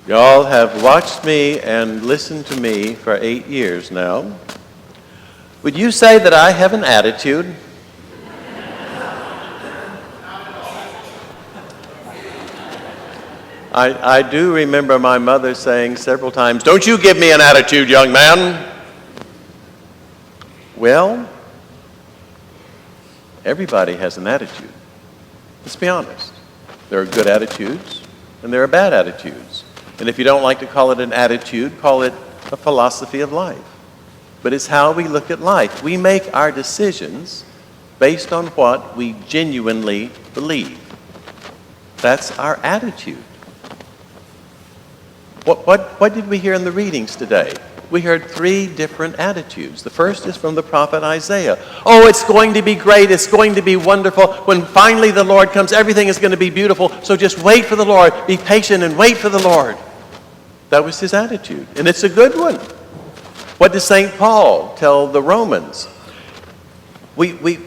Y'all have watched me and listened to me for 8 years now. Would you say that I have an attitude? I do remember my mother saying several times, "Don't you give me an attitude, young man." Well, everybody has an attitude. Let's be honest. There are good attitudes and there are bad attitudes. And if you don't like to call it an attitude, call it a philosophy of life. But it's how we look at life. We make our decisions based on what we genuinely believe. That's our attitude. What did we hear in the readings today? We heard 3 different attitudes. The first is from the prophet Isaiah. Oh, it's going to be great. It's going to be wonderful. When finally the Lord comes, everything is going to be beautiful. So just wait for the Lord. Be patient and wait for the Lord. That was his attitude. And it's a good one. What does St. Paul tell the Romans? We've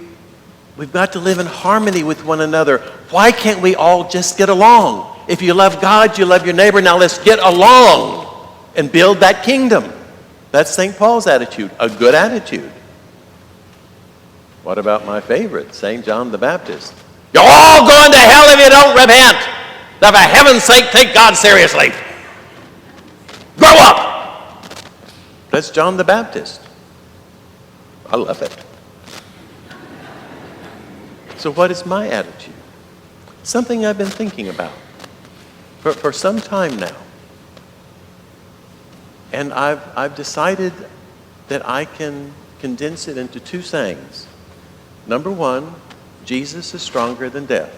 got to live in harmony with one another. Why can't we all just get along? If you love God, you love your neighbor. Now let's get along and build that kingdom. That's St. Paul's attitude, a good attitude. What about my favorite, St. John the Baptist? You're all going to hell if you don't repent. Now, for heaven's sake, take God seriously. Grow up. That's John the Baptist. I love it. So what is my attitude? Something I've been thinking about for some time now. And I've decided that I can condense it into 2 sayings. Number 1, Jesus is stronger than death.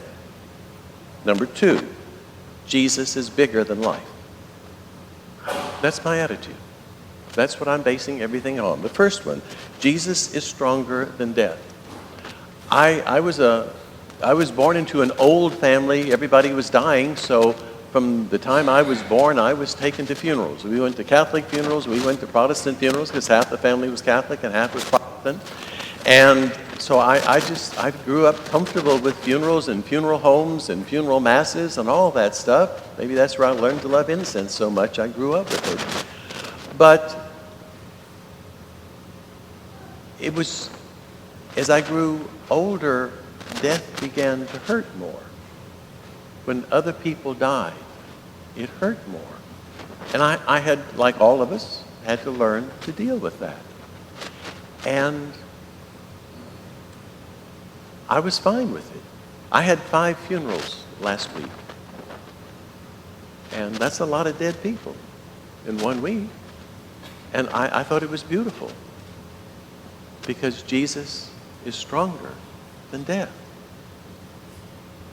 Number 2, Jesus is bigger than life. That's my attitude. That's what I'm basing everything on. The first one, Jesus is stronger than death. I was born into an old family. Everybody was dying, so from the time I was born, I was taken to funerals. We went to Catholic funerals, we went to Protestant funerals, because half the family was Catholic and half was Protestant. And so I grew up comfortable with funerals and funeral homes and funeral masses and all that stuff. Maybe that's where I learned to love incense so much. I grew up with it. But it was, as I grew older, death began to hurt more. When other people died, it hurt more. And I had, like all of us, had to learn to deal with that. And I was fine with it. I had 5 funerals last week. And that's a lot of dead people in 1 week. And I thought it was beautiful. Because Jesus is stronger than death.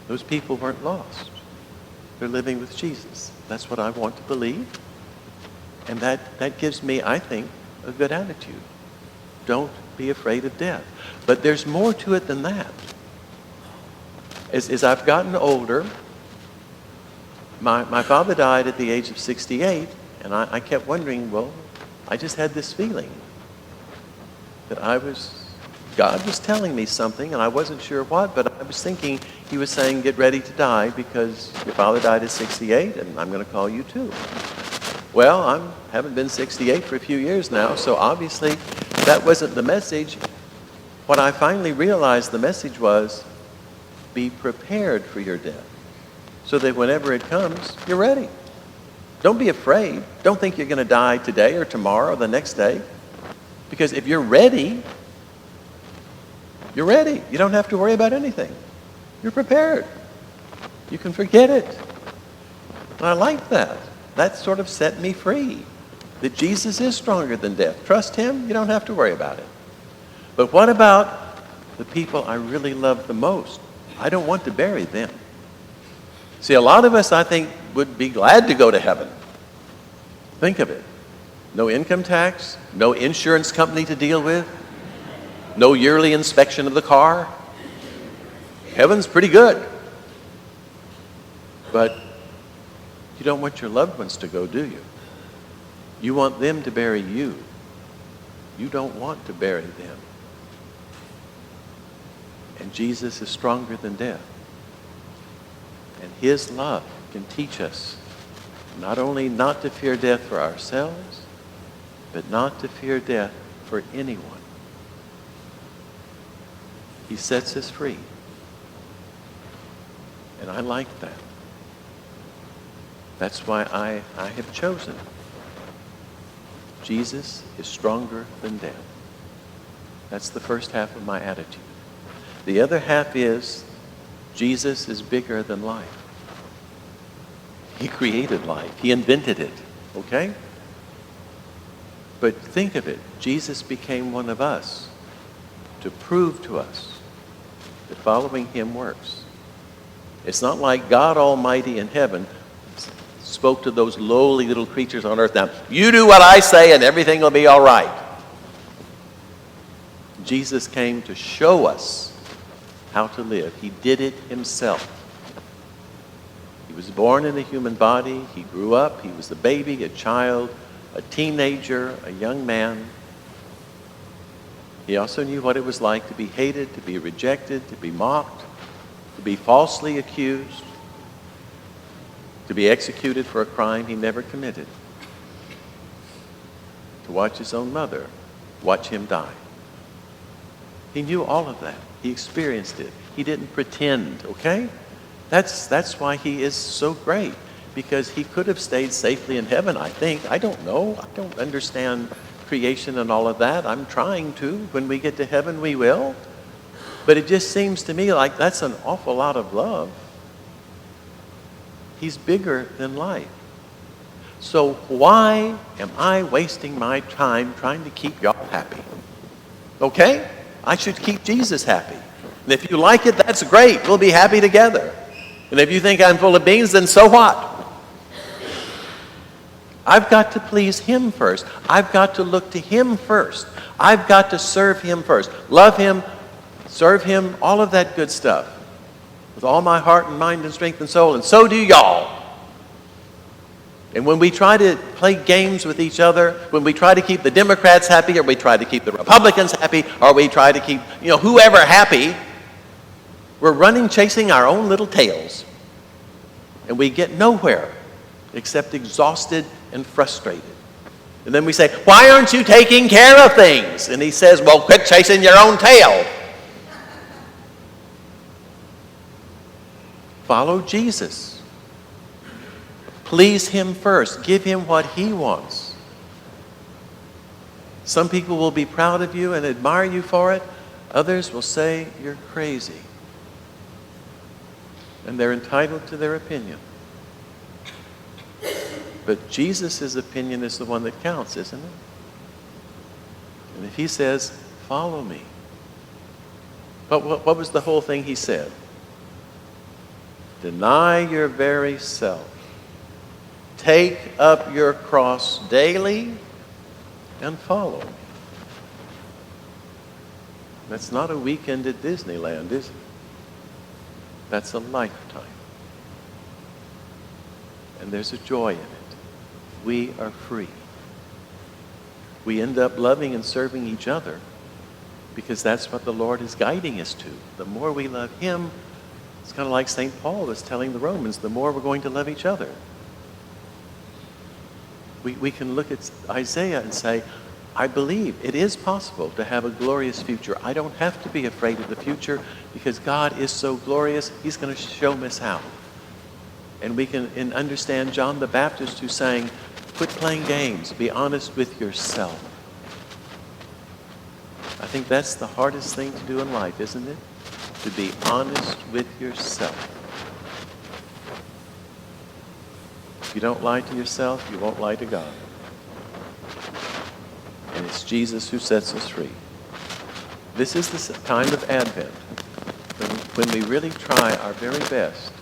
Those people weren't lost. They're living with Jesus. That's what I want to believe. And that gives me, I think, a good attitude. Don't be afraid of death. But there's more to it than that. As I've gotten older, my father died at the age of 68, and I kept wondering, well, I just had this feeling that God was telling me something, and I wasn't sure what, but I was thinking he was saying, get ready to die because your father died at 68, and I'm going to call you too. Well, I haven't been 68 for a few years now, so obviously that wasn't the message. What I finally realized the message was, be prepared for your death, so that whenever it comes, you're ready. Don't be afraid. Don't think you're going to die today or tomorrow or the next day. Because if you're ready, you're ready. You don't have to worry about anything. You're prepared. You can forget it. And I like that. That sort of set me free. That Jesus is stronger than death. Trust him. You don't have to worry about it. But what about the people I really love the most? I don't want to bury them. See, a lot of us, I think, would be glad to go to heaven. Think of it. No income tax, no insurance company to deal with, no yearly inspection of the car. Heaven's pretty good. But you don't want your loved ones to go, do you? You want them to bury you. You don't want to bury them. And Jesus is stronger than death. And his love can teach us Not only not to fear death for ourselves, but not to fear death for anyone. He sets us free. And I like that. That's why I have chosen. Jesus is stronger than death. That's the first half of my attitude. The other half is Jesus is bigger than life. He created life. He invented it. Okay? But think of it. Jesus became one of us to prove to us that following him works. It's not like God Almighty in heaven spoke to those lowly little creatures on earth. Now, you do what I say and everything will be all right. Jesus came to show us how to live. He did it himself. He was born in a human body. He grew up. He was a baby, a child, a teenager, a young man. He also knew what it was like to be hated, to be rejected, to be mocked, to be falsely accused, to be executed for a crime he never committed, to watch his own mother watch him die. He knew all of that. He experienced it. He didn't pretend, okay? That's why he is so great, because he could have stayed safely in heaven, I think. I don't know. I don't understand creation and all of that. I'm trying to. When we get to heaven, we will. But it just seems to me like that's an awful lot of love. He's bigger than life. So why am I wasting my time trying to keep y'all happy? Okay? I should keep Jesus happy. And if you like it, that's great. We'll be happy together. And if you think I'm full of beans, then so what? I've got to please him first. I've got to look to him first. I've got to serve him first. Love him, serve him, all of that good stuff. With all my heart and mind and strength and soul. And so do y'all. And when we try to play games with each other, when we try to keep the Democrats happy, or we try to keep the Republicans happy, or we try to keep, whoever happy, we're running, chasing our own little tails. And we get nowhere except exhausted and frustrated. And then we say, why aren't you taking care of things? And he says, well, quit chasing your own tail. Follow Jesus. Please him first. Give him what he wants. Some people will be proud of you and admire you for it. Others will say you're crazy. And they're entitled to their opinion. But Jesus' opinion is the one that counts, isn't it? And if he says, follow me. What was the whole thing he said? Deny your very self. Take up your cross daily and follow me. That's not a weekend at Disneyland, is it? That's a lifetime. And there's a joy in it. We are free. We end up loving and serving each other because that's what the Lord is guiding us to. The more we love him, it's kind of like St. Paul was telling the Romans, the more we're going to love each other. We can look at Isaiah and say, I believe it is possible to have a glorious future. I don't have to be afraid of the future because God is so glorious, he's going to show us how. And we can understand John the Baptist who's saying, quit playing games. Be honest with yourself. I think that's the hardest thing to do in life, isn't it? To be honest with yourself. If you don't lie to yourself, you won't lie to God. And it's Jesus who sets us free. This is the time of Advent when we really try our very best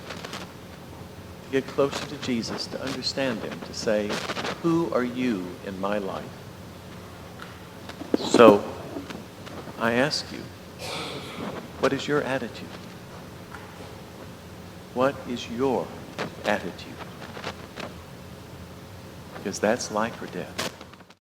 to get closer to Jesus, to understand him, to say, who are you in my life? So, I ask you, what is your attitude? What is your attitude? Because that's life or death.